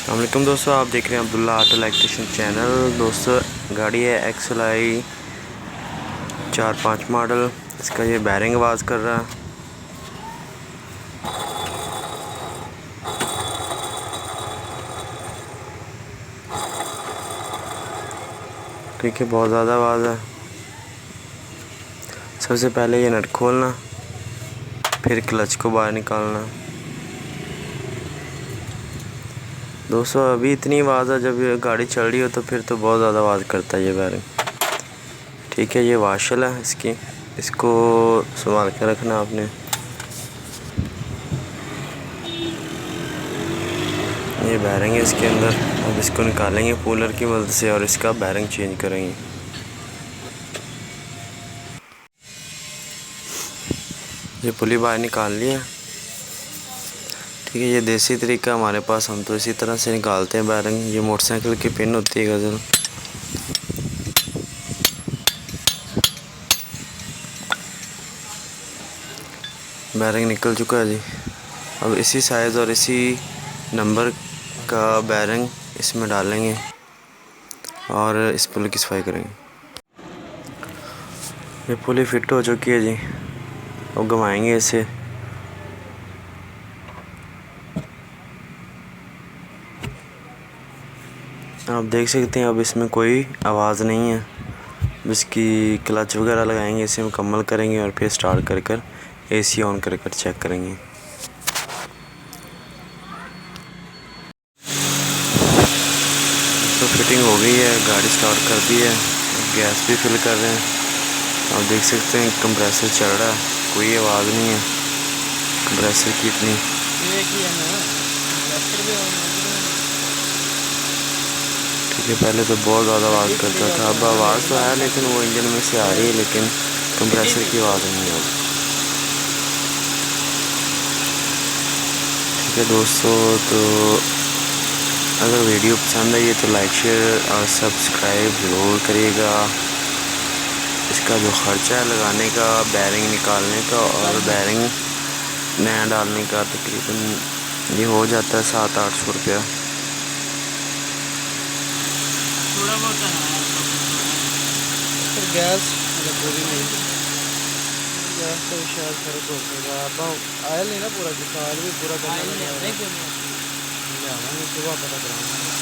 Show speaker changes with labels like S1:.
S1: अस्सलामुअलैकुम दोस्तों, आप देख रहे हैं अब्दुल्ला ऑटो इलेक्ट्रिशियन चैनल। दोस्तों गाड़ी है XLI 4-5 मॉडल। इसका ये बैरिंग आवाज़ कर रहा है। क्योंकि बहुत ज़्यादा आवाज़ है। सबसे पहले ये नट खोलना, फिर क्लच को बाहर निकालना। दोस्तों अभी इतनी आवाज़ है, जब ये गाड़ी चल रही हो तो फिर तो बहुत ज़्यादा आवाज़ करता है ये बैरिंग। ठीक है, ये वाशल है इसको संभाल के रखना आपने। ये बैरिंग है इसके अंदर। अब इसको निकालेंगे कूलर की मदद से और इसका बैरिंग चेंज करेंगे। ये पुली बाहर निकाल लिया। ठीक है, ये देसी तरीका हमारे पास, हम तो इसी तरह से निकालते हैं बैरिंग। ये मोटरसाइकिल की पिन होती है गज़ल। बैरिंग निकल चुका है जी। अब इसी साइज़ और इसी नंबर का बैरिंग इसमें डालेंगे और इस पुली की सफाई करेंगे। ये पुली फिट हो चुकी है जी। अब घुमाएंगे इसे। आप देख सकते हैं अब इसमें कोई आवाज़ नहीं है। इसकी क्लच वगैरह लगाएंगे, इसे मुकम्मल करेंगे और फिर स्टार्ट कर AC ऑन कर चेक करेंगे। तो फिटिंग हो गई है, गाड़ी स्टार्ट कर दी है। गैस भी फिल कर रहे हैं। आप देख सकते हैं कंप्रेसर चल रहा है, कोई आवाज़ नहीं है कंप्रेसर की इतनी। ठीक है, पहले तो बहुत ज़्यादा आवाज़ करता था, अब आवाज़ तो है लेकिन वो इंजन में से आ रही है, लेकिन कंप्रेसर की आवाज़ नहीं है। ठीक है दोस्तों, तो अगर वीडियो पसंद आई है तो लाइक शेयर और सब्सक्राइब ज़रूर करिएगा। इसका जो ख़र्चा है लगाने का, बैरिंग निकालने का और बैरिंग नया डालने का, तकरीबन ये हो जाता है 700-800 रुपया।
S2: थोड़ा बहुत है गैस पूरी नहीं, गैस का शायद फर्क हो सकता है। आयल नहीं ना पूरा, जिसका आयल भी पूरा करना है, सुबह पता कराऊंगा।